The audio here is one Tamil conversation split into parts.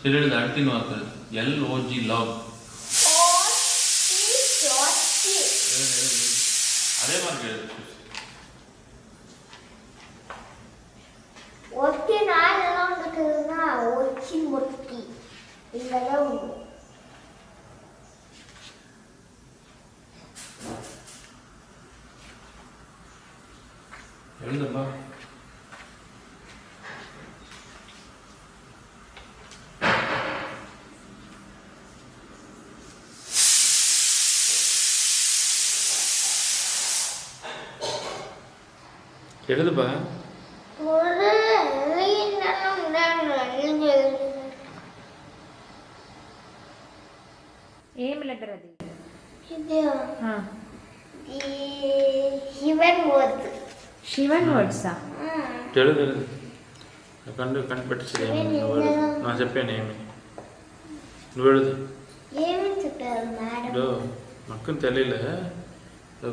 சரி எழுது அடுத்து வாக்கு LOG லவ் அதே மாதிரி எழுது ஒட்டி நாளெல்லாம் இருக்குதுன்னா ஒச்சி முட்டி இதெல்லாம் எழுதுப்பா எழுதுப்பா ஒரு ఏం లెటర్ అది ఇది శివన్ వర్డ్ శివన్ వర్డ్సా తెలుగు కనిపెట్టేది నా చెప్పాను ఏమి నువ్వు எழுது ఏమి చెప్పారు మేడం మక్కను తెలియలే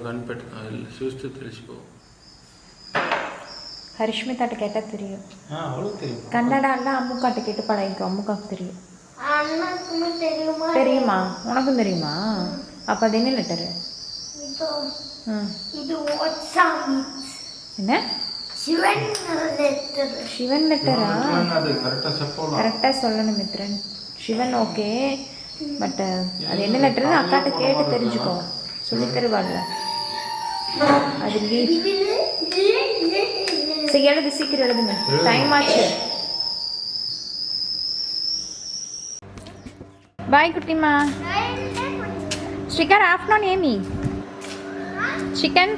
கண்பெட்டு చూస్తూ తెలిసిపో ஹரிஷ்மிதாட்ட கேட்டால் தெரியும் அவளுக்கு தெரியும் கன்னடாலாம் அம்முக்காட்ட கேட்டு பழகிக்கும் அம்முக்காவுக்கு தெரியும் அண்ணாக்குமே தெரியுமா தெரியுமா உனக்கும் தெரியுமா அப்போ அது என்ன லெட்டரு இது வாட்ஸ்அப் என்ன சிவன் லெட்டர் சிவன் லெட்டரா அது கரெக்டாக சொல்லணும் மித்ரன் சிவன் ஓகே பட் அது என்ன லெட்டர்னு அக்காட்ட கேட்டு தெரிஞ்சுக்கோ சொல்லி தருவாள்ல அது சரி எழுது சீக்கிரம் எழுதுங்க டைம் ஆச்சு பாய் குட்டிமா ஸ்ரீகர் ஆஃப்டர்நூன் ஏமி சிக்கன்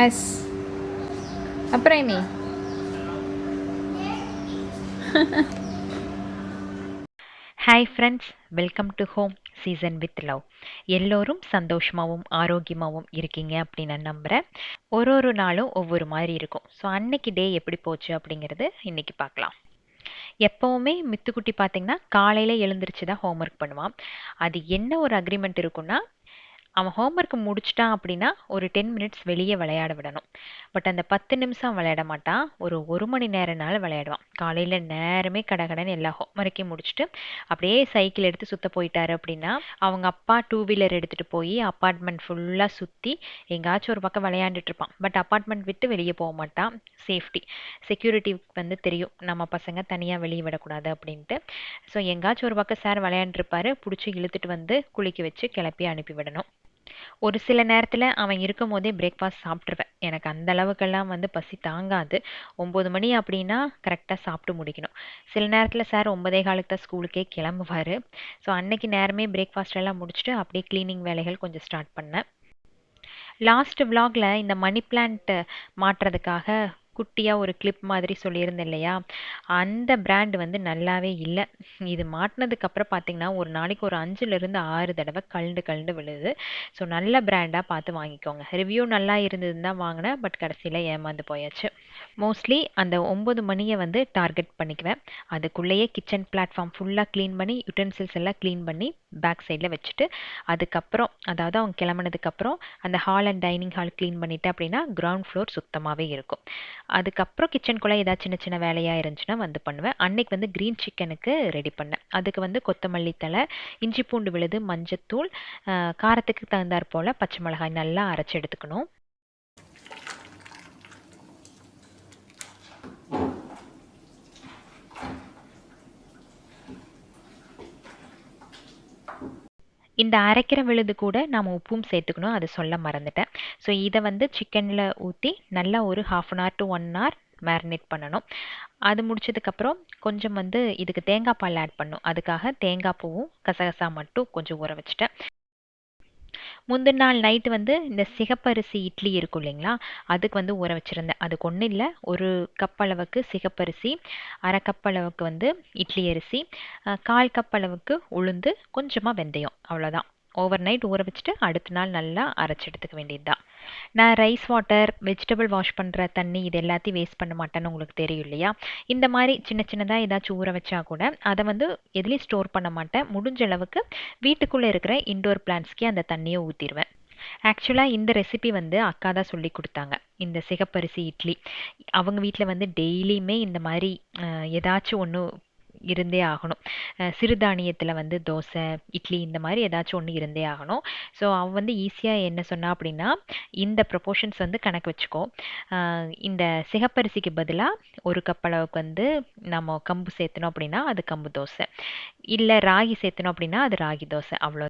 எஸ் அப்புறம் ஏமி hi friends welcome to home season with love. எல்லோரும் சந்தோஷமாகவும் ஆரோக்கியமாகவும் இருக்கீங்க அப்படின்னு நான் நம்புகிறேன். ஒரு நாளும் ஒவ்வொரு மாதிரி இருக்கும். ஸோ அன்னைக்கு டே எப்படி போச்சு அப்படிங்கிறது இன்றைக்கி பார்க்கலாம். எப்போவுமே மித்துக்குட்டி பார்த்திங்கன்னா காலையில் எழுந்திரிச்சு தான் ஹோம்ஒர்க் பண்ணுவான். அது என்ன ஒரு அக்ரிமெண்ட் இருக்குன்னா அவன் ஹோம்ஒர்க் முடிச்சிட்டான் அப்படின்னா ஒரு 10 மினிட்ஸ் வெளியே விளையாட விடணும். பட் அந்த 10 நிமிஷம் விளையாட மாட்டான், ஒரு மணி நேரம்னாலும் விளையாடுவான். காலையில் நேரமே கடகடன்னு எல்லா ஹோம்ஒர்க்கையும் முடிச்சுட்டு அப்படியே சைக்கிள் எடுத்து சுற்ற போயிட்டாரு அப்படின்னா அவங்க அப்பா 2 வீலர் எடுத்துகிட்டு போய் அப்பார்ட்மெண்ட் ஃபுல்லாக சுற்றி எங்காச்சும் ஒரு பக்கம் விளையாண்டுட்டு இருப்பான். பட் அப்பார்ட்மெண்ட் விட்டு வெளியே போக மாட்டான். சேஃப்டி செக்யூரிட்டிக்கு தெரியும் நம்ம பசங்க தனியாக வெளியே விடக்கூடாது அப்படின்ட்டு. ஸோ எங்காச்சும் ஒரு பக்கம் சார் விளையாண்டுருப்பாரு, பிடிச்சி இழுத்துட்டு வந்து குளிக்க வச்சு கிளப்பி அனுப்பி விடணும். ஒரு சில நேரத்தில் அவன் இருக்கும் போதே பிரேக்ஃபாஸ்ட் சாப்பிட்ருவேன். எனக்கு அந்த அளவுக்கெல்லாம் பசி தாங்காது. 9 மணி அப்படின்னா கரெக்டாக சாப்பிட்டு முடிக்கணும். சில நேரத்தில் சார் 9:15 தான் ஸ்கூலுக்கே கிளம்புவார். ஸோ அன்னைக்கு நேரமே பிரேக்ஃபாஸ்ட் எல்லாம் முடிச்சுட்டு அப்படியே க்ளீனிங் வேலைகள் கொஞ்சம் ஸ்டார்ட் பண்ணேன். லாஸ்ட் விலாகில் இந்த மணி பிளான்ட் மாட்டுறதுக்காக குட்டியாக ஒரு கிளிப் மாதிரி சொல்லியிருந்தேன் இல்லையா, அந்த பிராண்ட் நல்லாவே இல்லை. இது மாட்டினதுக்கப்புறம் பார்த்திங்கன்னா ஒரு நாளைக்கு ஒரு 5லிருந்து 6 தடவை கழண்டு விழுது. ஸோ நல்ல பிராண்டாக பார்த்து வாங்கிக்கோங்க. ரிவ்யூ நல்லா இருந்ததுன்னு தான் வாங்கினேன், பட் கடைசியில் ஏமாந்து போயாச்சு. மோஸ்ட்லி அந்த 9 மணியை டார்கெட் பண்ணிக்குவேன். அதுக்குள்ளேயே கிச்சன் பிளாட்ஃபார்ம் ஃபுல்லாக க்ளீன் பண்ணி யுட்டென்சில்ஸ் எல்லாம் க்ளீன் பண்ணி பேக் சைடில் வச்சுட்டு அதுக்கப்புறம் அதாவது அவங்க கிளம்புனதுக்கப்புறம் அந்த hall and dining hall clean பண்ணிவிட்டு அப்படின்னா கிரவுண்ட் ஃப்ளோர் சுத்தமாகவே இருக்கும். அதுக்கப்புறம் கிச்சனுக்குள்ளே ஏதாவது சின்ன சின்ன வேலையாக இருந்துச்சுன்னா பண்ணுவேன். அன்னைக்கு க்ரீன் சிக்கனுக்கு ரெடி பண்ணேன். அதுக்கு கொத்தமல்லி தழை, இஞ்சி பூண்டு விழுது, மஞ்சத்தூள், காரத்துக்கு தகுந்தாற் போல் பச்சை மிளகாய் நல்லா அரைச்சி எடுத்துக்கணும். இந்த அரைக்கிற விழுது கூட நாம் உப்பும் சேர்த்துக்கணும், அது சொல்ல மறந்துட்டேன். ஸோ இதை சிக்கனில் ஊற்றி நல்லா ஒரு 1/2 hour to 1 hour மேரினேட் பண்ணணும். அது முடிச்சதுக்கப்புறம் கொஞ்சம் இதுக்கு தேங்காய் பால் ஆட் பண்ணும். அதுக்காக தேங்காய் பூவும் கசகசா மட்டும் கொஞ்சம் ஊற வச்சுட்டேன். முந்தின நாள் நைட்டு இந்த சிகப்பரிசி இட்லி இருக்கும் இல்லைங்களா, அதுக்கு ஊற வச்சுருந்தேன். அதுக்கு ஒன்றும் இல்லை, 1 கப் அளவுக்கு சிகப்பரிசி, 1/2 கப் அளவுக்கு இட்லி அரிசி, 1/4 கப் அளவுக்கு உளுந்து, கொஞ்சமாக வெந்தயம், அவ்வளோதான். ஓவர் நைட் ஊற வச்சுட்டு அடுத்த நாள் நல்லா அரைச்சி எடுத்துக்க வேண்டியது தான். நான் ரைஸ் வாட்டர், வெஜிடபிள் வாஷ் பண்ணுற தண்ணி இது எல்லாத்தையும் வேஸ்ட் பண்ண மாட்டேன்னு உங்களுக்கு தெரியும் இல்லையா. இந்த மாதிரி சின்ன சின்னதாக ஏதாச்சும் ஊற வச்சா கூட அதை எதுலேயும் ஸ்டோர் பண்ண மாட்டேன். முடிஞ்ச அளவுக்கு வீட்டுக்குள்ளே இருக்கிற இன்டோர் பிளான்ட்ஸ்க்கே அந்த தண்ணியை ஊற்றிடுவேன். ஆக்சுவலாக இந்த ரெசிபி வந்து அக்கா தான் சொல்லி கொடுத்தாங்க. இந்த சிகப்பரிசி இட்லி அவங்க வீட்டில் வந்து டெய்லியுமே இந்த மாதிரி ஏதாச்சும் ஒன்று இருந்தே ஆகணும். சிறுதானியத்தில் வந்து தோசை, இட்லி இந்த மாதிரி ஏதாச்சும் ஒன்று இருந்தே ஆகணும். ஸோ அவ வந்து ஈஸியாக என்ன சொன்னா அப்படின்னா, இந்த ப்ரொபோர்ஷன்ஸ் வந்து கணக்கு வச்சுக்கோ. இந்த சிகப்பரிசிக்கு பதிலாக ஒரு கப் அளவுக்கு வந்து நம்ம கம்பு சேர்த்தணும் அப்படின்னா அது கம்பு தோசை, இல்லை ராகி சேர்த்தணும் அப்படின்னா அது ராகி தோசை, அவ்வளோ.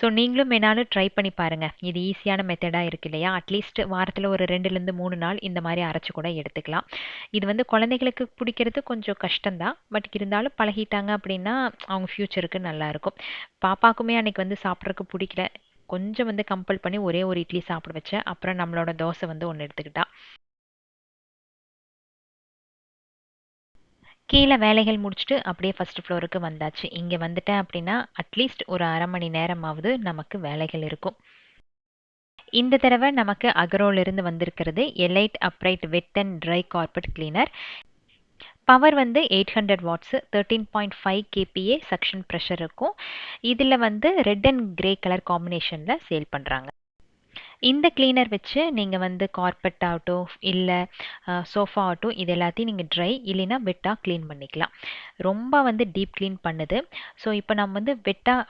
ஸோ நீங்களும் வேணாலும் ட்ரை பண்ணி பாருங்கள். இது ஈஸியான மெத்தடாக இருக்கு இல்லையா? அட்லீஸ்ட் வாரத்தில் ஒரு 2லேருந்து 3 நாள் இந்த மாதிரி அரைச்சி கூட எடுத்துக்கலாம். இது வந்து குழந்தைகளுக்கு பிடிக்கிறது கொஞ்சம் கஷ்டம்தான். பட் இருந்தாலும் பழகிட்டாங்க அப்படின்னா அவங்க ஃப்யூச்சருக்கு நல்லாயிருக்கும். பாப்பாக்குமே அன்னைக்கு வந்து சாப்பிட்றதுக்கு பிடிக்கல. கொஞ்சம் வந்து கம்பல் பண்ணி ஒரே ஒரு இட்லி சாப்பிட வச்சேன். அப்புறம் நம்மளோட தோசை வந்து ஒன்று எடுத்துக்கிட்டா. கீழே வேலைகள் முடிச்சுட்டு அப்படியே ஃபர்ஸ்ட் ஃப்ளோருக்கு வந்தாச்சு. இங்கே வந்துட்டேன் அப்படின்னா அட்லீஸ்ட் ஒரு 1/2 மணி நேரமாவது நமக்கு வேலைகள் இருக்கும். இந்த தடவை நமக்கு அகரோலிருந்து வந்திருக்கிறது elite upright wet and dry carpet cleaner. Power வந்து 800 வாட்ஸு, 13.5 kPa சக்ஷன் ப்ரெஷர் இருக்கும். இதில் வந்து ரெட் அண்ட் கிரே கலர் காம்பினேஷனில் சேல் பண்ணுறாங்க. இந்த கிளீனர் வச்சு நீங்கள் வந்து கார்பெட் ஆகட்டும், இல்லை சோஃபா ஆகட்டும், இது எல்லாத்தையும் நீங்கள் ட்ரை இல்லைன்னா வெட்டாக க்ளீன் பண்ணிக்கலாம். ரொம்ப வந்து டீப் க்ளீன் பண்ணுது. ஸோ இப்போ நம்ம வந்து வெட்டாக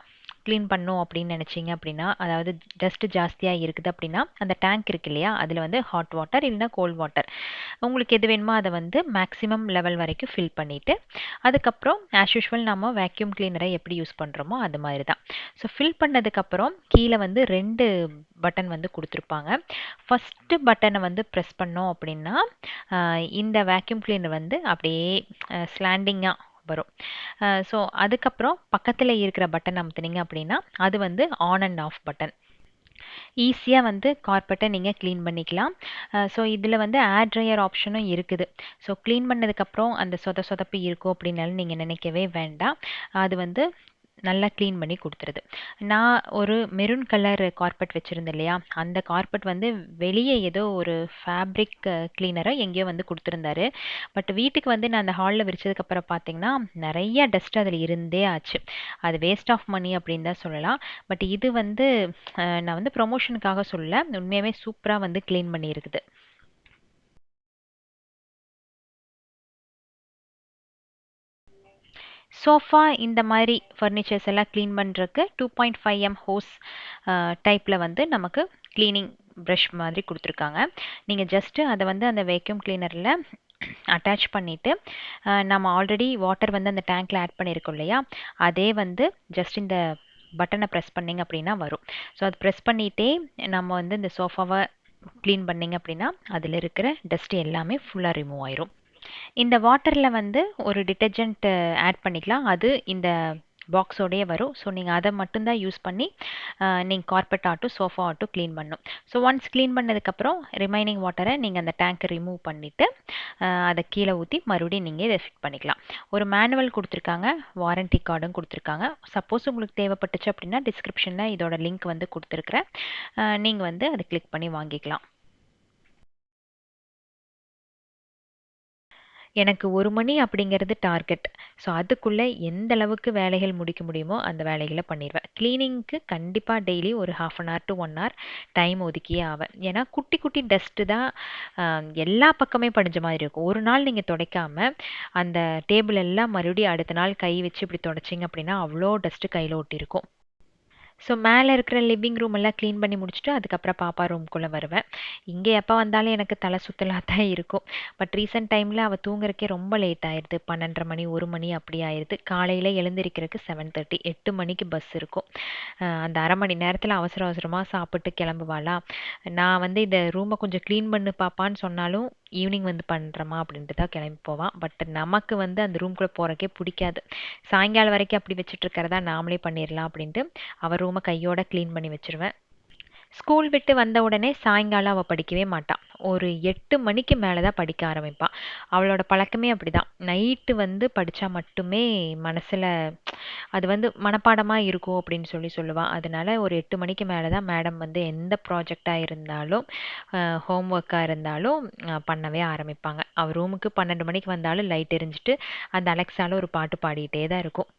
க்ளீன் பண்ணோம் அப்படின்னு நினச்சிங்க அப்படின்னா, அதாவது டஸ்ட்டு ஜாஸ்தியாக இருக்குது அப்படின்னா, அந்த டேங்க் இருக்கு இல்லையா, அதில் வந்து ஹாட் வாட்டர் இல்லைன்னா கோல்ட் வாட்டர் உங்களுக்கு எது வேணுமோ அதை வந்து மேக்ஸிமம் லெவல் வரைக்கும் ஃபில் பண்ணிவிட்டு, அதுக்கப்புறம் ஆஸ் யூஷுவல் நம்ம வேக்யூம் கிளீனரை எப்படி யூஸ் பண்ணுறோமோ அது மாதிரி தான். ஸோ ஃபில் பண்ணதுக்கப்புறம் கீழே வந்து 2 பட்டன் வந்து கொடுத்துருப்பாங்க. ஃபஸ்ட்டு பட்டனை வந்து ப்ரெஸ் பண்ணோம் அப்படின்னா இந்த வேக்யூம் கிளீனர் வந்து அப்படியே ஸ்லாண்டிங்காக வரும். ஸோ அதுக்கப்புறம் பக்கத்தில் இருக்கிற பட்டன் அமுத்துனீங்க அப்படின்னா அது வந்து ஆன் அண்ட் ஆஃப் பட்டன். ஈஸியாக வந்து கார்பெட்டை நீங்கள் க்ளீன் பண்ணிக்கலாம். ஸோ இதில் வந்து ஏர் ட்ரையர் ஆப்ஷனும் இருக்குது. ஸோ க்ளீன் பண்ணதுக்கப்புறம் அந்த சொதப்பு இருக்கும் அப்படின்னாலும் நீங்கள் நினைக்கவே வேண்டாம். அது வந்து நல்லா க்ளீன் பண்ணி கொடுத்துருது. நான் ஒரு மெரூன் கலர் கார்பெட் வச்சுருந்தேன் இல்லையா, அந்த கார்பெட் வந்து வெளியே ஏதோ ஒரு ஃபேப்ரிக் கிளீனரை எங்கேயோ வந்து கொடுத்துருந்தாரு. பட் வீட்டுக்கு வந்து நான் அந்த ஹாலில் விரிச்சதுக்கப்புறம் பார்த்தீங்கன்னா நிறைய டஸ்ட் அதில் இருந்தே ஆச்சு. அது வேஸ்ட் ஆஃப் மணி அப்படின்னு தான் சொல்லலாம். பட் இது வந்து நான் வந்து ப்ரொமோஷனுக்காக சொல்ல, உண்மையாகவே சூப்பராக வந்து க்ளீன் பண்ணியிருக்குது. சோஃபா இந்த மாதிரி ஃபர்னிச்சர்ஸ் எல்லாம் க்ளீன் பண்ணுறதுக்கு 2.5 m ஹோஸ் டைப்பில் வந்து நமக்கு க்ளீனிங் ப்ரஷ் மாதிரி கொடுத்துருக்காங்க. நீங்கள் ஜஸ்ட்டு அதை வந்து அந்த வேக்யூம் கிளீனரில் அட்டாச் பண்ணிவிட்டு நம்ம ஆல்ரெடி வாட்டர் வந்து அந்த டேங்க்கில் ஆட் பண்ணியிருக்கோம் இல்லையா, அதே வந்து ஜஸ்ட் இந்த பட்டனை ப்ரெஸ் பண்ணிங்க அப்படின்னா வரும். ஸோ அது ப்ரெஸ் பண்ணிகிட்டே நம்ம வந்து இந்த சோஃபாவை க்ளீன் பண்ணிங்க அப்படின்னா அதில் இருக்கிற டஸ்ட் எல்லாமே ஃபுல்லாக ரிமூவ் ஆயிரும். இந்த வாட்டரில் வந்து ஒரு டிட்டர்ஜென்ட் ஆட் பண்ணிக்கலாம். அது இந்த பாக்ஸோடையே வரும். ஸோ நீங்கள் அதை மட்டும்தான் யூஸ் பண்ணி நீங்கள் கார்பெட் ஆகட்டும் சோஃபா ஆகட்டும் க்ளீன் பண்ணணும். ஸோ ஒன்ஸ் க்ளீன் பண்ணதுக்கப்புறம் ரிமைனிங் வாட்டரை நீங்கள் அந்த டேங்கை ரிமூவ் பண்ணிவிட்டு அதை கீழே ஊற்றி மறுபடியும் நீங்கள் இதை ஃபிட் பண்ணிக்கலாம். ஒரு மேனுவல் கொடுத்துருக்காங்க, வாரண்டி கார்டும் கொடுத்துருக்காங்க. சப்போஸ் உங்களுக்கு தேவைப்பட்டுச்சு அப்படின்னா டிஸ்கிரிப்ஷனில் இதோட லிங்க் வந்து கொடுத்துருக்குறேன். நீங்கள் வந்து அதை கிளிக் பண்ணி வாங்கிக்கலாம். எனக்கு 1 மணி அப்படிங்கிறது டார்கெட். ஸோ அதுக்குள்ளே எந்த அளவுக்கு வேலைகள் முடிக்க முடியுமோ அந்த வேலைகளை பண்ணிடுவேன். க்ளீனிங்க்கு கண்டிப்பாக டெய்லி ஒரு 1/2 hour to 1 hour டைம் ஒதுக்கியே ஆவேன். ஏன்னா குட்டி குட்டி டஸ்ட்டு தான் எல்லா பக்கமே படிஞ்ச மாதிரி இருக்கும். ஒரு நாள் நீங்கள் துடைக்காமல் அந்த டேபிள் எல்லாம் மறுபடியும் அடுத்த நாள் கை வச்சு இப்படி துடைச்சிங்க அப்படின்னா அவ்வளோ டஸ்ட்டு கையில் ஒட்டியிருக்கும். ஸோ மேலே இருக்கிற லிவிங் ரூம் எல்லாம் க்ளீன் பண்ணி முடிச்சுட்டு அதுக்கப்புறம் பாப்பா ரூம்குள்ளே வருவேன். இங்கே எப்போ வந்தாலும் எனக்கு தலை சுற்றலாக தான் இருக்கும். பட் ரீசெண்ட் டைமில் அவள் தூங்குறக்கே ரொம்ப லேட் ஆயிடுது. 12:30 மணி 1 மணி அப்படி ஆயிடுது. காலையில் எழுந்திருக்கிறதுக்கு 7:30 8 மணிக்கு பஸ் இருக்கும். அந்த 1/2 மணி நேரத்தில் அவசர அவசரமாக சாப்பிட்டு கிளம்புவாளா. நான் வந்து இந்த ரூமை கொஞ்சம் க்ளீன் பண்ணு பாப்பான்னு சொன்னாலும் ஈவினிங் வந்து பண்ணுறமா அப்படின்ட்டு தான் கிளம்பி போவான். பட் நமக்கு வந்து அந்த ரூம்குள்ளே போகிறக்கே பிடிக்காது. சாயங்காலம் வரைக்கும் அப்படி வச்சுட்டு இருக்கிறதா நாமளே பண்ணிடலாம் அப்படின்ட்டு அவர் ரூமை கையோட க்ளீன் பண்ணி வச்சுருவேன். ஸ்கூல் விட்டு வந்த உடனே சாயங்காலம் அவள் படிக்கவே மாட்டாள். ஒரு 8 மணிக்கு மேலே தான் படிக்க ஆரம்பிப்பாள். அவளோட பழக்கமே அப்படிதான். நைட்டு வந்து படித்தா மட்டுமே மனசில் அது வந்து மனப்பாடமாக இருக்கும் அப்படின்னு சொல்லுவாள். அதனால ஒரு 8 மணிக்கு மேலே தான் மேடம் வந்து எந்த ப்ராஜெக்டாக இருந்தாலும் ஹோம் ஒர்க்காக இருந்தாலும் பண்ணவே ஆரம்பிப்பாங்க. அவள் ரூமுக்கு 12 மணிக்கு வந்தாலும் லைட் எரிஞ்சிட்டு அந்த அலெக்ஸால ஒரு பாட்டு பாடிட்டே தான் இருக்கும்.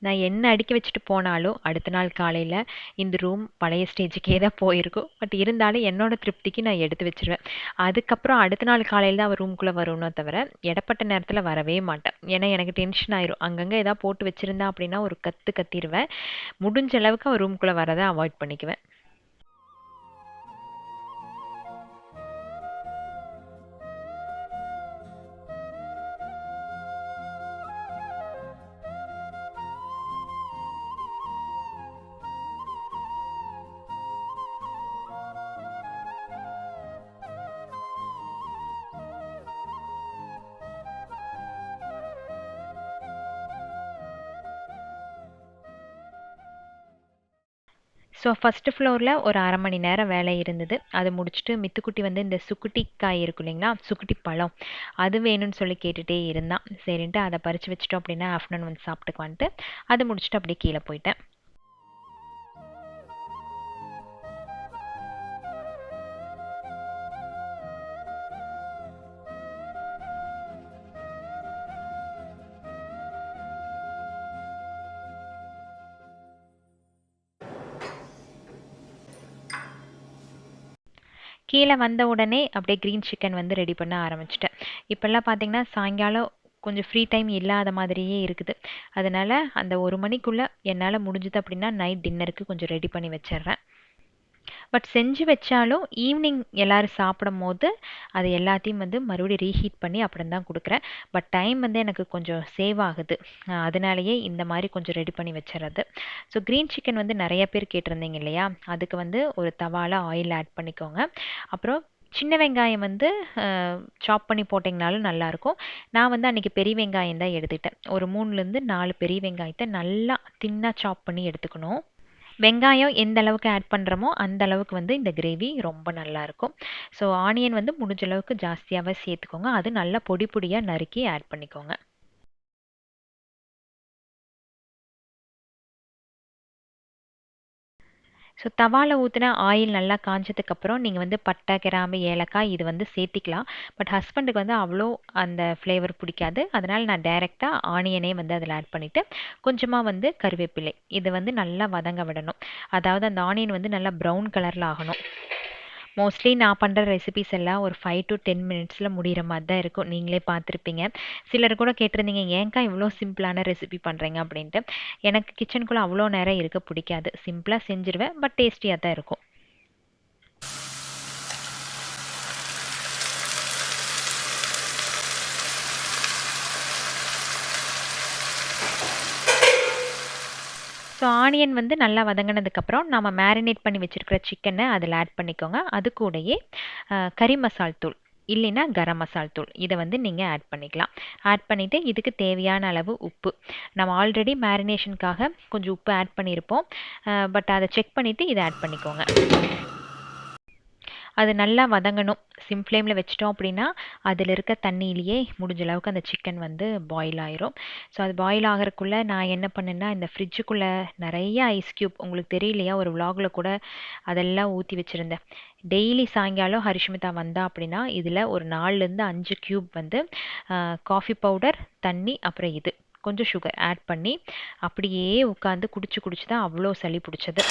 நான் என்ன அடுக்கி வச்சுட்டு போனாலும் அடுத்த நாள் காலையில் இந்த ரூம் பழைய ஸ்டேஜுக்கே தான் போயிருக்கும். பட் இருந்தாலும் என்னோட திருப்திக்கு நான் எடுத்து வச்சிருவேன். அதுக்கப்புறம் அடுத்த நாள் காலையில் தான் அவள் ரூம்குள்ளே வரணும் தவிர இடப்பட்ட நேரத்தில் வரவே மாட்டேன். ஏன்னா எனக்கு டென்ஷன் ஆயிரும். அங்கங்கே ஏதாவது போட்டு வச்சுருந்தா அப்படின்னா ஒரு கத்து கத்திடுவேன். முடிஞ்ச அளவுக்கு அவள் ரூம்குள்ளே வரதை அவாய்ட் பண்ணிக்குவேன். ஸோ ஃபஸ்ட்டு ஃப்ளோரில் ஒரு 1/2 மணி நேரம் வேலை இருந்தது. அது முடிச்சுட்டு மித்துக்குட்டி வந்து இந்த சுக்குட்டி காய் இருக்கும் இல்லைங்களா, சுக்குட்டி பழம், அது வேணும்னு சொல்லி கேட்டுகிட்டே இருந்தான். சரின்ட்டு அதை பறித்து வச்சிட்டோம் அப்படின்னா ஆஃப்டர்நூன் வந்து சாப்பிட்டுக்குவான்ட்டு அதை முடிச்சுட்டு அப்படியே கீழே போயிட்டேன். கீழே வந்த உடனே அப்படியே க்ரீன் சிக்கன் வந்து ரெடி பண்ண ஆரம்பிச்சிட்டேன். இப்போல்லாம் பார்த்தீங்கன்னா சாயங்காலம் கொஞ்சம் ஃப்ரீ டைம் இல்லாத மாதிரியே இருக்குது. அதனால அந்த 1 மணிக்குள்ளே என்னால் முடிஞ்சுது அப்படின்னா நைட் டின்னருக்கு கொஞ்சம் ரெடி பண்ணி வச்சிடுறேன். பட் செஞ்சு வச்சாலும் ஈவினிங் எல்லோரும் சாப்பிடும் போது அது எல்லாத்தையும் வந்து மறுபடியும் ரீஹீட் பண்ணி அப்புறம் தான் கொடுக்குறேன். பட் டைம் வந்து எனக்கு கொஞ்சம் சேவ் ஆகுது. அதனாலேயே இந்த மாதிரி கொஞ்சம் ரெடி பண்ணி வச்சிடறது. ஸோ க்ரீன் சிக்கன் வந்து நிறைய பேர் கேட்டிருந்தீங்க இல்லையா, அதுக்கு வந்து ஒரு தவாவில் ஆயில் ஆட் பண்ணிக்கோங்க. அப்புறம் சின்ன வெங்காயம் வந்து சாப் பண்ணி போட்டிங்கனாலும் நல்லாயிருக்கும். நான் வந்து அன்றைக்கி பெரிய வெங்காயம் தான் எடுத்துக்கிட்டேன். ஒரு 3-4 பெரிய வெங்காயத்தை நல்லா தின்னாக சாப் பண்ணி எடுத்துக்கணும். வெங்காயம் எந்த அளவுக்கு ஆட் பண்ணுறோமோ அந்த அளவுக்கு வந்து இந்த கிரேவி ரொம்ப நல்லாயிருக்கும். ஸோ ஆனியன் வந்து முடிஞ்ச அளவுக்கு ஜாஸ்தியாகவே சேர்த்துக்கோங்க. அது நல்லா பொடி பொடியாக நறுக்கி ஆட் பண்ணிக்கோங்க. ஸோ தவாவில் ஊற்றின ஆயில் நல்லா காஞ்சதுக்கப்புறம் நீங்கள் வந்து பட்டை, கிராம்பு, ஏலக்காய் இது வந்து சேர்த்திக்கலாம். பட் ஹஸ்பண்டுக்கு வந்து அவ்வளோ அந்த ஃப்ளேவர் பிடிக்காது. அதனால் நான் டைரெக்டாக ஆனியனே வந்து அதில் ஆட் பண்ணிவிட்டு கொஞ்சமாக வந்து கருவேப்பிலை இது வந்து நல்லா வதங்க விடணும். அதாவது அந்த ஆனியன் வந்து நல்லா ப்ரௌன் கலரில் ஆகணும். மோஸ்ட்லி நான் பண்ணுற ரெசிபிஸ் எல்லாம் ஒரு 5 to 10 மினிட்ஸில் முடிகிற மாதிரி தான் இருக்கும். நீங்களே பார்த்துருப்பீங்க. சிலர் கூட கேட்டிருந்தீங்க ஏன்க்கா இவ்வளோ சிம்பிளான ரெசிபி பண்ணுறீங்க அப்படின்ட்டு. எனக்கு கிச்சனுக்குள்ளே அவ்வளோ நேரம் இருக்க பிடிக்காது. சிம்பிளாக செஞ்சுருவேன். பட் டேஸ்டியாக தான் இருக்கும். ஸோ ஆனியன் வந்து நல்லா வதங்கினதுக்கப்புறம் நம்ம மேரினேட் பண்ணி வச்சுருக்கிற சிக்கனை அதில் ஆட் பண்ணிக்கோங்க. அது கூடயே கறி மசால் தூள் இல்லைன்னா கரம் மசால் தூள் இதை வந்து நீங்கள் ஆட் பண்ணிக்கலாம். ஆட் பண்ணிவிட்டு இதுக்கு தேவையான அளவு உப்பு, நம்ம ஆல்ரெடி மேரினேஷனுக்காக கொஞ்சம் உப்பு ஆட் பண்ணியிருப்போம். பட் அதை செக் பண்ணிவிட்டு இதை ஆட் பண்ணிக்கோங்க. அது நல்லா வதங்கணும். சிம் ஃப்ளேமில் வச்சிட்டோம் அப்படின்னா அதில் இருக்க தண்ணியிலேயே முடிஞ்ச அளவுக்கு அந்த சிக்கன் வந்து பாயில் ஆயிரும். ஸோ அது பாயில் ஆகிறதுக்குள்ளே நான் என்ன பண்ணேன்னா இந்த ஃப்ரிட்ஜுக்குள்ளே நிறைய ஐஸ் க்யூப் உங்களுக்கு தெரியலையா, ஒரு விலாகில் கூட அதெல்லாம் ஊற்றி வச்சுருந்தேன். டெய்லி சாயங்காலம் ஹரிஷ்மிதா வந்தா அப்படின்னா இதில் ஒரு 4-5 க்யூப் வந்து காஃபி பவுடர், தண்ணி, அப்புறம் இது கொஞ்சம் சுகர் ஆட் பண்ணி அப்படியே உட்காந்து குடிச்சு தான் அவ்வளோ சளி பிடிச்சது.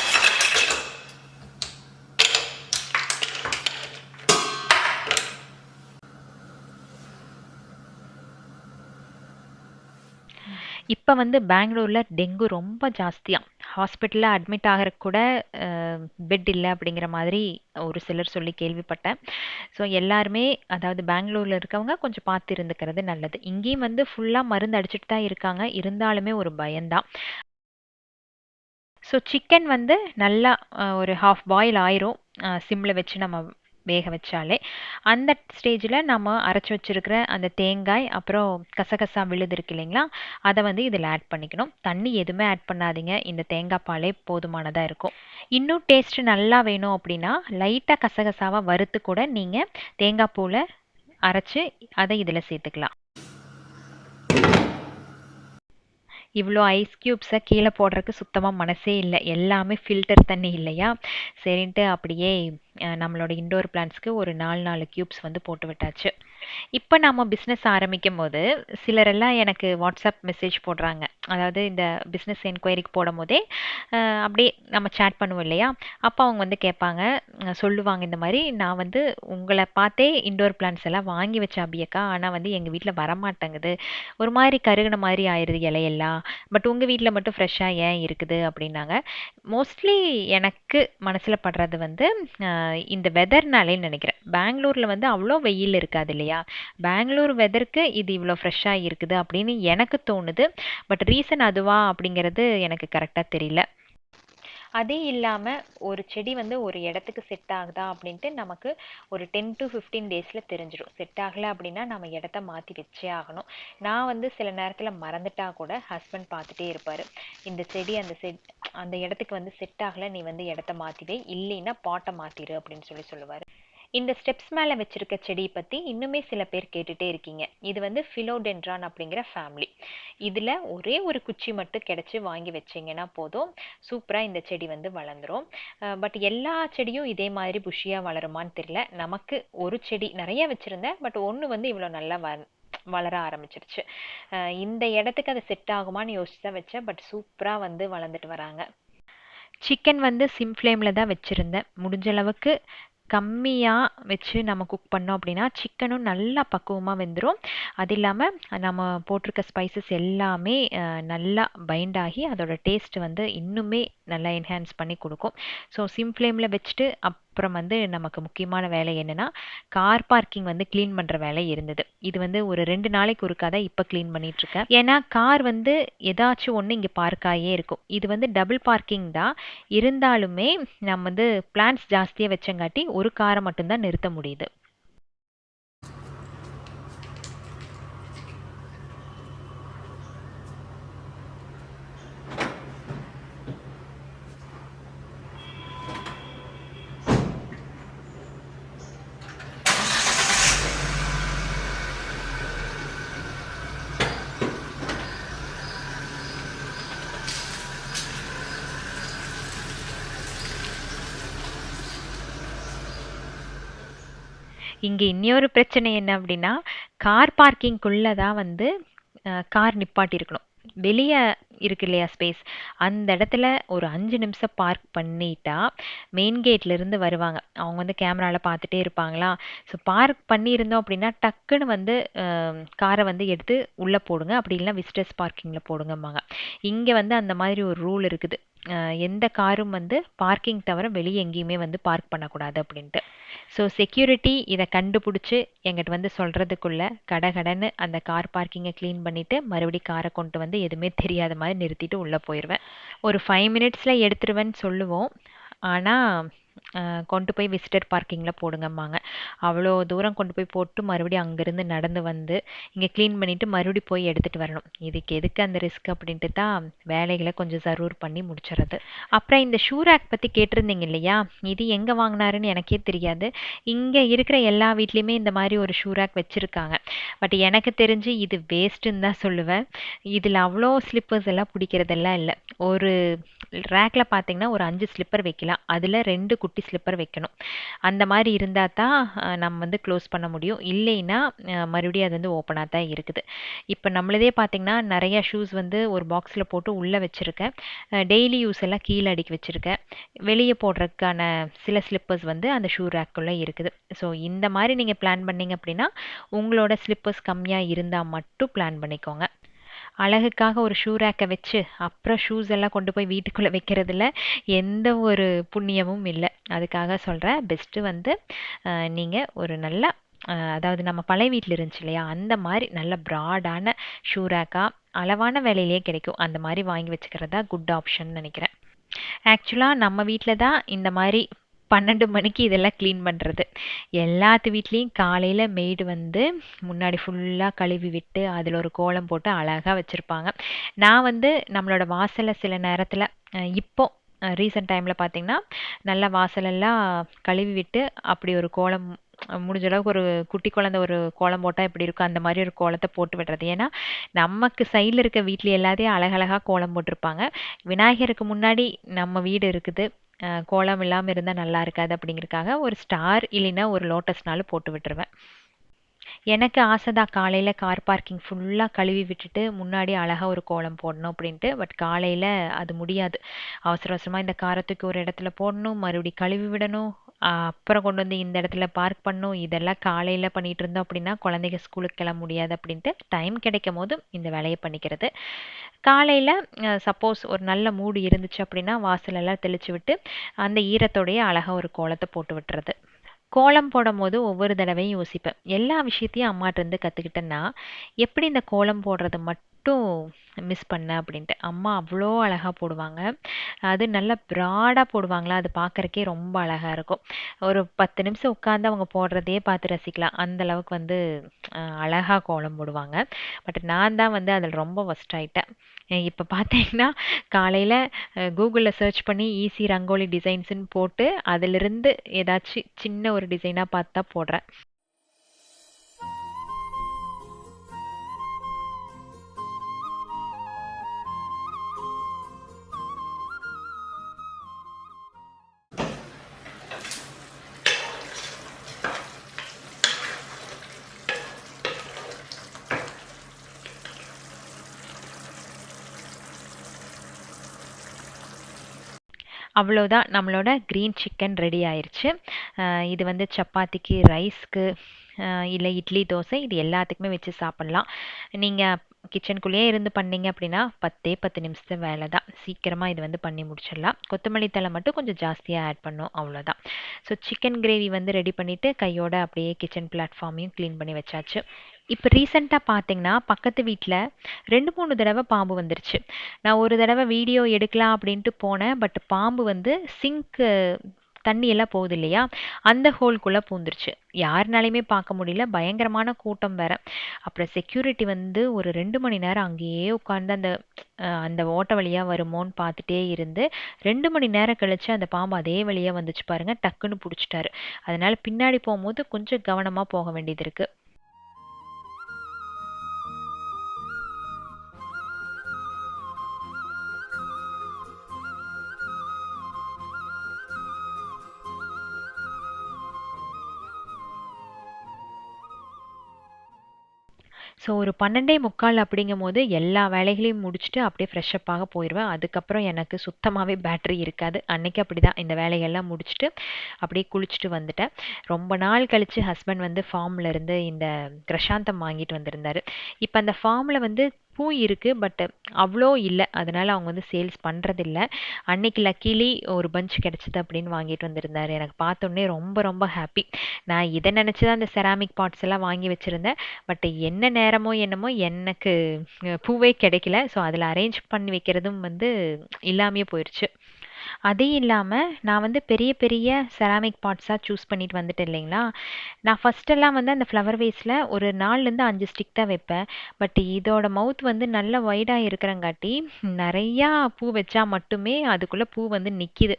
இப்போ வந்து பெங்களூரில் டெங்கு ரொம்ப ஜாஸ்தியாக, ஹாஸ்பிட்டலில் அட்மிட் ஆகிறதுக்கு கூட பெட் இல்லை அப்படிங்கிற மாதிரி ஒரு சிலர் சொல்லி கேள்விப்பட்டேன். ஸோ எல்லாருமே அதாவது பெங்களூரில் இருக்கவங்க கொஞ்சம் பார்த்து இருந்துக்கிறது நல்லது. இங்கேயும் வந்து ஃபுல்லாக மருந்து அடிச்சுட்டு தான் இருக்காங்க. இருந்தாலுமே ஒரு பயம்தான். ஸோ சிக்கன் வந்து நல்லா ஒரு ஹாஃப் பாயில் ஆயிரும். சிம்மில் வச்சு நம்ம வேக வச்சாலே. அந்த ஸ்டேஜில் நம்ம அரைச்சி வச்சிருக்கிற அந்த தேங்காய் அப்புறம் கசகசா விழுது இருக்கு இல்லைங்களா, அதை வந்து இதில் ஆட் பண்ணிக்கணும். தண்ணி எதுவுமே ஆட் பண்ணாதீங்க, இந்த தேங்காய் பாலே போதுமானதாக இருக்கும். இன்னும் டேஸ்ட் நல்லா வேணும் அப்படின்னா லைட்டாக கசகசாவை வறுத்து கூட நீங்கள் தேங்காய் பூவில் அரைச்சி அதை இதில் சேர்த்துக்கலாம். இவ்வளோ ஐஸ் க்யூப்ஸை கீழே போடுறதுக்கு சுத்தமாக மனசே இல்லை, எல்லாமே ஃபில்டர் தண்ணி இல்லையா, சரின்ட்டு அப்படியே நம்மளோட இண்டோர் பிளான்ட்ஸ்க்கு ஒரு 4 க்யூப்ஸ் வந்து போட்டு விட்டாச்சு. இப்போ நம்ம பிஸ்னஸ் ஆரம்பிக்கும் போது சிலரெல்லாம் எனக்கு வாட்ஸ்அப் மெசேஜ் போடுறாங்க. அதாவது இந்த பிஸ்னஸ் என்கொயரிக்கு போடும் போதே அப்படியே நம்ம சேட் பண்ணுவோம் இல்லையா, அப்போ அவங்க வந்து கேட்பாங்க, சொல்லுவாங்க இந்த மாதிரி, நான் வந்து உங்களை பார்த்தே இண்டோர் பிளான்ட்ஸ் எல்லாம் வாங்கி வச்ச அபியக்கா, ஆனால் வந்து எங்கள் வீட்டில் வரமாட்டேங்குது, ஒரு மாதிரி கருகின மாதிரி ஆயிடுது இலையெல்லாம், பட் உங்கள் வீட்டில் மட்டும் ஃப்ரெஷ்ஷாக ஏன் இருக்குது அப்படின்னாங்க. மோஸ்ட்லி எனக்கு மனசில் படுறது வந்து இந்த வெதர்னாலே நினைக்கிறேன். பெங்களூரில் வந்து அவ்வளோ வெயில் இருக்காது இல்லையா, பெங்களூர் வெதருக்கு இது இவ்வளோ ஃப்ரெஷ்ஷாக இருக்குது அப்படின்னு எனக்கு தோணுது. பட் ரீசன் அதுவா அப்படிங்கிறது எனக்கு கரெக்டாக தெரியல. அதே இல்லாமல் ஒரு செடி வந்து ஒரு இடத்துக்கு செட் ஆகுதா அப்படின்ட்டு நமக்கு ஒரு 10 to 15 டேஸில் தெரிஞ்சிடும். செட் ஆகலை அப்படின்னா நம்ம இடத்த மாற்றி வச்சே ஆகணும். நான் வந்து சில நேரத்தில் மறந்துட்டா கூட ஹஸ்பண்ட் பார்த்துட்டே இருப்பார், இந்த செடி அந்த இடத்துக்கு வந்து செட் ஆகலை, நீ வந்து இடத்த மாற்றிவே, இல்லைன்னா பாட்டை மாற்றிடு அப்படின்னு சொல்லுவார். இந்த ஸ்டெப்ஸ் மேலே வச்சிருக்க செடியை பற்றி இன்னுமே சில பேர் கேட்டுகிட்டே இருக்கீங்க. இது வந்து ஃபிலோடென்ட்ரான் அப்படிங்கிற ஃபேமிலி. இதில் ஒரே ஒரு குச்சி மட்டும் கிடச்சி வாங்கி வச்சிங்கன்னா போதும், சூப்பராக இந்த செடி வந்து வளர்ந்துடும். பட் எல்லா செடியும் இதே மாதிரி புஷியாக வளருமான்னு தெரியல. நமக்கு ஒரு செடி நிறைய வச்சுருந்தேன், பட் ஒன்று வந்து இவ்வளோ நல்லா வளர ஆரம்பிச்சிருச்சு. இந்த இடத்துக்கு அது செட் ஆகுமான்னு யோசிச்சு தான் வச்சேன், பட் சூப்பராக வந்து வளர்ந்துட்டு வராங்க. சிக்கன் வந்து சிம் ஃப்ளேமில் தான் வச்சுருந்தேன். முடிஞ்ச அளவுக்கு கம்மியாக வச்சு நம்ம குக் பண்ணோம் அப்படின்னா சிக்கனும் நல்லா பக்குவமாக வெந்துடும். அது இல்லாமல் நம்ம போட்டிருக்க ஸ்பைசஸ் எல்லாமே நல்லா பைண்ட் ஆகி அதோட டேஸ்ட் வந்து இன்னுமே நல்லா என்ஹான்ஸ் பண்ணி கொடுக்கும். ஸோ சிம் ஃப்ளேமில் வச்சுட்டு அப்புறம் வந்து நமக்கு முக்கியமான வேலை என்னென்னா, கார் பார்க்கிங் வந்து க்ளீன் பண்ணுற வேலை இருந்தது. இது வந்து ஒரு 2 நாளைக்கு ஒருக்கா தான் இப்போ க்ளீன் பண்ணிகிட்ருக்கேன். ஏன்னா கார் வந்து ஏதாச்சும் ஒன்று இங்கே பார்க்காயே இருக்கும். இது வந்து டபுள் பார்க்கிங் தான் இருந்தாலுமே நம்ம வந்து பிளான்ஸ் ஜாஸ்தியாக வச்சங்காட்டி ஒரு காரை மட்டும்தான் நிறுத்த முடியுது. இங்கே இன்னொரு பிரச்சனை என்ன அப்படின்னா, கார் பார்க்கிங்குள்ளே தான் வந்து கார் நிப்பாட்டி இருக்கணும். வெளியே இருக்கு இல்லையா ஸ்பேஸ், அந்த இடத்துல ஒரு 5 நிமிஷம் பார்க் பண்ணிட்டா மெயின் கேட்லேருந்து வருவாங்க, அவங்க வந்து கேமராவில் பார்த்துட்டே இருப்பாங்களா. ஸோ பார்க் பண்ணியிருந்தோம் அப்படின்னா டக்குன்னு வந்து காரை வந்து எடுத்து உள்ளே போடுங்க, அப்படி இல்லைனா விசிட்டர்ஸ் பார்க்கிங்கில் போடுங்கம்பாங்க. இங்கே வந்து அந்த மாதிரி ஒரு ரூல் இருக்குது, எந்த காரும் வந்து பார்க்கிங் தவிர வெளியே எங்கேயுமே வந்து பார்க் பண்ணக்கூடாது அப்படின்ட்டு. ஸோ செக்யூரிட்டி இதை கண்டுபிடிச்சி எங்கிட்ட வந்து சொல்கிறதுக்குள்ளே கடகடன்னு அந்த கார் பார்க்கிங்கை க்ளீன் பண்ணிவிட்டு மறுபடியும் காரை கொண்டு வந்து எதுவுமே தெரியாத மாதிரி நிறுத்திட்டு உள்ளே போயிடுவேன். ஒரு 5 மினிட்ஸில் எடுத்துருவேன்னு சொல்லுவோம், ஆனால் கொண்டு போய் விசிட்டர் பார்க்கிங்கில் போடுங்கம்பாங்க. அவ்வளோ தூரம் கொண்டு போய் போட்டு மறுபடியும் அங்கேருந்து நடந்து வந்து இங்கே க்ளீன் பண்ணிவிட்டு மறுபடியும் போய் எடுத்துகிட்டு வரணும். இதுக்கு எதுக்கு அந்த ரிஸ்க் அப்படின்ட்டு தான் வேலைகளை கொஞ்சம் ஜரூர் பண்ணி முடிச்சிடுறது. அப்புறம் இந்த ஷூ ரேக் பற்றி கேட்டிருந்தீங்க இல்லையா, இது எங்கே வாங்கினாருன்னு எனக்கே தெரியாது. இங்கே இருக்கிற எல்லா வீட்லேயுமே இந்த மாதிரி ஒரு ஷூ ரேக் வச்சுருக்காங்க. பட் எனக்கு தெரிஞ்சு இது வேஸ்ட்டுன்னு தான் சொல்லுவேன். இதில் அவ்வளோ ஸ்லிப்பர்ஸ் எல்லாம் பிடிக்கிறதெல்லாம் இல்லை. ஒரு ரேக்கில் பார்த்தீங்கன்னா ஒரு 5 ஸ்லிப்பர் வைக்கலாம், அதில் 2 குட்டி ஸ்லிப்பர் வைக்கணும். அந்த மாதிரி இருந்தால் தான் நம்ம வந்து க்ளோஸ் பண்ண முடியும், இல்லைன்னா மறுபடியும் அது வந்து ஓப்பனாக தான் இருக்குது. இப்போ நம்மளதே பார்த்திங்கன்னா நிறையா ஷூஸ் வந்து ஒரு பாக்ஸில் போட்டு உள்ளே வச்சுருக்கேன், டெய்லி யூஸ் எல்லாம் கீழே அடுக்கி வச்சுருக்கேன். வெளியே போடுறதுக்கான சில ஸ்லிப்பர்ஸ் வந்து அந்த ஷூ ரேக்குள்ளே இருக்குது. ஸோ இந்த மாதிரி நீங்கள் பிளான் பண்ணிங்க அப்படின்னா உங்களோட ஸ்லிப்பர்ஸ் கம்மியாக இருந்தால் மட்டும் பிளான் பண்ணிக்கோங்க. அழகுக்காக ஒரு ஷூ ரேக்கை வச்சு அப்புறம் ஷூஸ் எல்லாம் கொண்டு போய் வீட்டுக்குள்ளே வைக்கிறதுல எந்த ஒரு புண்ணியமும் இல்லை. அதுக்காக சொல்கிறேன், பெஸ்ட்டு வந்து நீங்கள் ஒரு நல்ல அதாவது நம்ம பழைய வீட்டில் இருந்துச்சு இல்லையா, அந்த மாதிரி நல்ல ப்ராடான ஷூ ரேக்காக அளவான விலையிலே கிடைக்கும், அந்த மாதிரி வாங்கி வச்சுக்கிறதா குட் ஆப்ஷன் நினைக்கிறேன். ஆக்சுவலாக நம்ம வீட்டில் தான் இந்த மாதிரி 12 மணிக்கு இதெல்லாம் க்ளீன் பண்ணுறது. எல்லாத்து வீட்லேயும் காலையில் மெய்டு வந்து முன்னாடி ஃபுல்லாக கழுவி விட்டு அதில் ஒரு கோலம் போட்டு அழகாக வச்சுருப்பாங்க. நான் வந்து நம்மளோட வாசலை சில நேரத்தில் இப்போ ரீசெண்ட் டைமில் பார்த்தீங்கன்னா நல்லா வாசலெல்லாம் கழுவி விட்டு அப்படி ஒரு கோலம் முடிஞ்ச அளவுக்கு ஒரு குட்டி குழந்தை ஒரு கோலம் போட்டால் எப்படி இருக்கும் அந்த மாதிரி ஒரு கோலத்தை போட்டு விடுறது. ஏன்னா நமக்கு சைடில் இருக்க வீட்டில் எல்லாத்தையும் அழகழகாக கோலம் போட்டிருப்பாங்க. விநாயகருக்கு முன்னாடி நம்ம வீடு இருக்குது, கோலம் இல்லாமல் இருந்தால் நல்லா இருக்காது அப்படிங்கிறதுக்காக ஒரு ஸ்டார் இல்லைன்னா ஒரு லோட்டஸ்னாலும் போட்டு விட்டுருவேன். எனக்கு ஆசை தான் காலையில் கார் பார்க்கிங் ஃபுல்லாக கழுவி விட்டுட்டு முன்னாடி அழகாக ஒரு கோலம் போடணும் அப்படின்ட்டு. பட் காலையில் அது முடியாது. அவசர அவசரமாக இந்த காரை தூக்கி ஒரு இடத்துல போடணும், மறுபடியும் கழுவி விடணும், அப்புறம் கொண்டு வந்து இந்த இடத்துல பார்க் பண்ணணும். இதெல்லாம் காலையில் பண்ணிகிட்டு இருந்தோம் அப்படின்னா குழந்தைங்க ஸ்கூலுக்கு கிளம்ப முடியாது அப்படின்ட்டு டைம் கிடைக்கும் போது இந்த வேலையை பண்ணிக்கிறது. காலையில் சப்போஸ் ஒரு நல்ல மூடு இருந்துச்சு அப்படின்னா வாசலெல்லாம் தெளித்து விட்டு அந்த ஈரத்தோடைய அழகாக ஒரு கோலத்தை போட்டு விட்டுறது. கோலம் போடும்போது ஒவ்வொரு தடவையும் யோசிப்பேன். எல்லா விஷயத்தையும் அம்மாட்டருந்து கத்துக்கிட்டேன்னா, எப்படி இந்த கோலம் போடுறத மட்டும் மிஸ் பண்ணேன் அப்படின்ட்டு. அம்மா அவ்வளோ அழகா போடுவாங்க. அது நல்லா ப்ராடா போடுவாங்களா, அது பார்க்கறக்கே ரொம்ப அழகா இருக்கும். ஒரு 10 நிமிஷம் உட்கார்ந்து அவங்க போடுறதையே பார்த்து ரசிக்கலாம். அந்த அளவுக்கு வந்து அழகா கோலம் போடுவாங்க. பட் நான் தான் வந்து அதில் ரொம்ப ஒர்ஸ்ட் ஆயிட்டேன். இப்போ பார்த்தீங்கன்னா காலையில கூகுள்ல சர்ச் பண்ணி ஈஸி ரங்கோலி டிசைன்ஸ்ன்னு போட்டு அதிலிருந்து ஏதாச்சும் சின்ன ஒரு டிசைனா பார்த்து தான் போடுறேன். அவ்வளோதான், நம்மளோட க்ரீன் சிக்கன் ரெடி ஆயிருச்சு. இது வந்து சப்பாத்திக்கு, ரைஸ்க்கு, இல்லை இட்லி, தோசை இது எல்லாத்துக்குமே வச்சு சாப்பிட்லாம். நீங்கள் கிச்சனுக்குள்ளேயே இருந்து பண்ணீங்க அப்படின்னா 10 நிமிஷத்து வேலை தான். சீக்கிரமாக இது வந்து பண்ணி முடிச்சிடலாம். கொத்தமல்லி தழை மட்டும் கொஞ்சம் ஜாஸ்தியாக ஆட் பண்ணும், அவ்வளோதான். ஸோ சிக்கன் கிரேவி வந்து ரெடி பண்ணிவிட்டு கையோட அப்படியே கிச்சன் பிளாட்ஃபார்மையும் க்ளீன் பண்ணி வச்சாச்சு. இப்போ ரீசெண்டாக பார்த்தீங்கன்னா பக்கத்து வீட்டில் 2-3 தடவை பாம்பு வந்துருச்சு. நான் ஒரு தடவை வீடியோ எடுக்கலாம் அப்படின்ட்டு போனேன். பட் பாம்பு வந்து சிங்க்கு தண்ணி எல்லாம் போகுது இல்லையா, அந்த ஹோல்குள்ளே பூந்துருச்சு. யாருனாலையுமே பார்க்க முடியல, பயங்கரமான கூட்டம் வேற. அப்புறம் செக்யூரிட்டி வந்து ஒரு 2 மணி நேரம் அங்கேயே உட்காந்து அந்த அந்த ஓட்ட வழியாக வருமோன்னு பார்த்துட்டே இருந்து 2 மணி நேரம் கழிச்சு அந்த பாம்பு அதே வழியாக வந்துச்சு பாருங்க, டக்குன்னு பிடிச்சிட்டாரு. அதனால பின்னாடி போகும்போது கொஞ்சம் கவனமாக போக வேண்டியது இருக்கு. ஸோ ஒரு 12:45 அப்படிங்கும்போது எல்லா வேலைகளையும் முடிச்சுட்டு அப்படியே ஃப்ரெஷ்அப் ஆக போயிடுவேன். அதுக்கப்புறம் எனக்கு சுத்தமாகவே பேட்டரி இருக்காது. அன்னைக்கு அப்படிதான் இந்த வேலைகள்லாம் முடிச்சுட்டு அப்படியே குளிச்சுட்டு வந்துட்டேன். ரொம்ப நாள் கழிச்சு ஹஸ்பண்ட் வந்து ஃபார்ம்ல இருந்து இந்த கிரஷாந்தம் வாங்கிட்டு வந்திருந்தாரு. இப்போ அந்த ஃபார்ம்ல வந்து பூ இருக்கு, பட் அவ்வளோ இல்லை. அதனால அவங்க வந்து சேல்ஸ் பண்ணுறதில்ல. அன்னைக்கு லக்கீலி ஒரு பஞ்ச் கிடைச்சிது அப்படின்னு வாங்கிட்டு வந்திருந்தாரு. எனக்கு பார்த்தோன்னே ரொம்ப ரொம்ப ஹாப்பி. நான் இதை நினச்சி தான் இந்த செராமிக் பாட்ஸ் எல்லாம் வாங்கி வச்சுருந்தேன். பட் என்ன நேரமோ என்னமோ எனக்கு பூவே கிடைக்கல. ஸோ அதில் அரேஞ்ச் பண்ணி வைக்கிறதும் வந்து இல்லாமையே போயிடுச்சு. அதே இல்லாமல் நான் வந்து பெரிய பெரிய செராமிக் பாட்ஸாக சூஸ் பண்ணிட்டு வந்துட்டேன் இல்லைங்களா. நான் ஃபஸ்ட்டெல்லாம் வந்து அந்த ஃப்ளவர் வேஸில் ஒரு 4லேருந்து 5 ஸ்டிக் தான் வைப்பேன். பட் இதோட மவுத் வந்து நல்ல வைடாக இருக்கிறங்காட்டி நிறையா பூ வச்சா மட்டுமே அதுக்குள்ளே பூ வந்து நிற்கிது.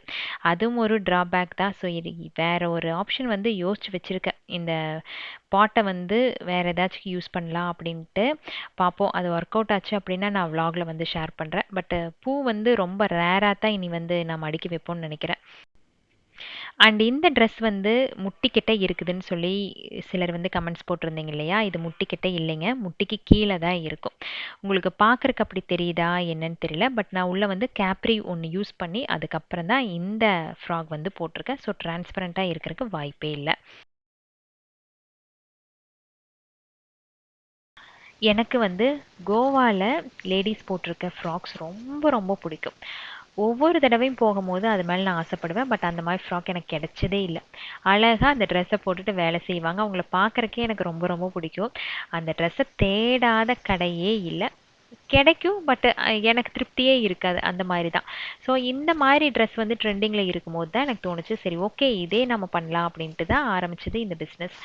அதுவும் ஒரு ட்ராபேக் தான். ஸோ இது வேற ஒரு ஆப்ஷன் வந்து யோசிச்சு வச்சுருக்கேன். இந்த பாட்டை வந்து வேறு ஏதாச்சும் யூஸ் பண்ணலாம் அப்படின்ட்டு பார்ப்போம். அது ஒர்க் அவுட் ஆச்சு அப்படின்னா நான் vlogல வந்து ஷேர் பண்ணுறேன். பட் பூ வந்து ரொம்ப ரேராக தான் இனி வந்து நம்ம அடுக்கி வைப்போம்னு நினைக்கிறேன். அண்ட் இந்த ட்ரெஸ் வந்து முட்டிக்கிட்ட இருக்குதுன்னு சொல்லி சிலர் வந்து கமெண்ட்ஸ் போட்டிருந்தீங்க இல்லையா. இது முட்டிக்கிட்ட இல்லைங்க, முட்டிக்கு கீழே தான் இருக்கும். உங்களுக்கு பார்க்குறக்கு அப்படி தெரியுதா என்னன்னு தெரியல. பட் நான் உள்ளே வந்து கேப்ரி ஒன்று யூஸ் பண்ணி அதுக்கப்புறம் தான் இந்த ஃப்ராக் வந்து போட்டிருக்கேன். ஸோ டிரான்ஸ்பரண்ட்டாக இருக்கிறதுக்கு வாய்ப்பே இல்லை. எனக்கு வந்து கோவாவில் லேடீஸ் போட்டிருக்க ஃப்ராக்ஸ் ரொம்ப ரொம்ப பிடிக்கும். ஒவ்வொரு தடவையும் போகும்போது அது மேலே நான் ஆசைப்படுவேன். பட் அந்த மாதிரி ஃப்ராக் எனக்கு கிடைச்சதே இல்லை. அழகாக அந்த ட்ரெஸ்ஸை போட்டுட்டு வேலை செய்வாங்க. அவங்கள பார்க்குறக்கே எனக்கு ரொம்ப ரொம்ப பிடிக்கும். அந்த ட்ரெஸ்ஸை தேடாத கடையே இல்லை. கிடைக்கும். பட் எனக்கு திருப்தியே இருக்காது. அந்த மாதிரி தான். ஸோ இந்த மாதிரி ட்ரெஸ் வந்து ட்ரெண்டிங்கில் இருக்கும்போது தான் எனக்கு தோணுச்சு, சரி ஓகே இதே நம்ம பண்ணலாம் அப்படின்ட்டு தான் ஆரம்பிச்சது இந்த பிஸ்னஸ்.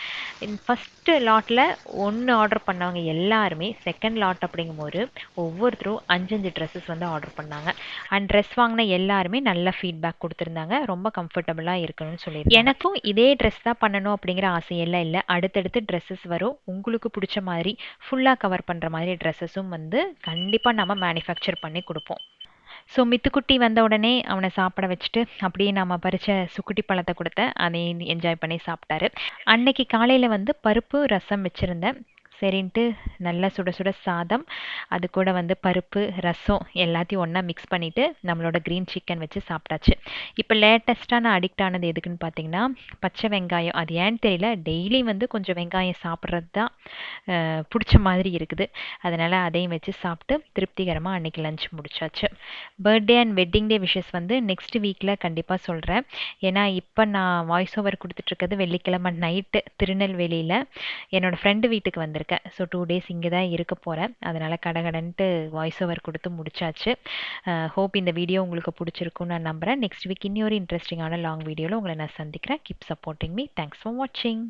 ஃபஸ்ட்டு லாட்டில் ஒன்று ஆர்டர் பண்ணவங்க எல்லாருமே செகண்ட் லாட் அப்படிங்கும்போது ஒவ்வொருத்தரும் 5 ட்ரெஸ்ஸஸ் வந்து ஆர்டர் பண்ணாங்க. அண்ட் ட்ரெஸ் வாங்கின எல்லாருமே நல்ல ஃபீட்பேக் கொடுத்துருந்தாங்க. ரொம்ப கம்ஃபர்டபுளாக இருக்கணும்னு சொல்லியிருந்தாங்க. எனக்கும் இதே ட்ரெஸ் தான் பண்ணணும் அப்படிங்கிற ஆசையெல்லாம் இல்லை. அடுத்தடுத்து ட்ரெஸ்ஸஸ் வரும். உங்களுக்கு பிடிச்ச மாதிரி ஃபுல்லாக கவர் பண்ணுற மாதிரி ட்ரெஸ்ஸஸும் வந்து கண்டிப்பாக நம்ம மேனுஃபேக்சர் பண்ணி கொடுப்போம். ஸோ மித்துக்குட்டி வந்த உடனே அவனை சாப்பிட வச்சுட்டு அப்படியே நம்ம பறித்த சுக்குட்டி பழத்தை கொடுத்தேன். அதையும் என்ஜாய் பண்ணி சாப்பிட்டாரு. அன்னைக்கு காலையில் வந்து பருப்பு ரசம் வச்சுருந்தேன். சரின்ட்டு நல்லா சுட சுட சாதம், அது கூட வந்து பருப்பு ரசம் எல்லாத்தையும் ஒன்றா மிக்ஸ் பண்ணிவிட்டு நம்மளோட க்ரீன் சிக்கன் வச்சு சாப்பிட்டாச்சு. இப்போ லேட்டஸ்ட்டாக நான் அடிக்ட் ஆனது எதுக்குன்னு பார்த்தீங்கன்னா பச்சை வெங்காயம். அது ஏன்னு தெரியல, டெய்லி வந்து கொஞ்சம் வெங்காயம் சாப்பிட்றது தான் பிடிச்ச மாதிரி இருக்குது. அதனால் அதையும் வச்சு சாப்பிட்டு திருப்திகரமாக அன்றைக்கி லஞ்ச் முடிச்சாச்சு. Birthday and wedding day wishes வந்து நெக்ஸ்ட் வீக்கில் கண்டிப்பாக சொல்கிறேன். ஏன்னா இப்போ நான் வாய்ஸ் ஓவர் கொடுத்துட்ருக்கிறது வெள்ளிக்கிழமை நைட்டு திருநெல்வேலியில் என்னோடய ஃப்ரெண்டு வீட்டுக்கு வந்திருக்கேன். ஸோ 2 டேஸ் இங்கே தான் இருக்க போகிறேன். அதனால் கடகடன்ட்டு வாய்ஸ் ஓவர் கொடுத்து முடிச்சாச்சு. ஹோப் இந்த வீடியோ உங்களுக்கு பிடிச்சிருக்குன்னு நான் நம்புகிறேன். நெக்ஸ்ட் வீக் இன்னொரு இன்ட்ரெஸ்டிங்கான லாங் வீடியோவில் உங்களை நான் சந்திக்கிறேன். Keep supporting me. Thanks for வாட்சிங்.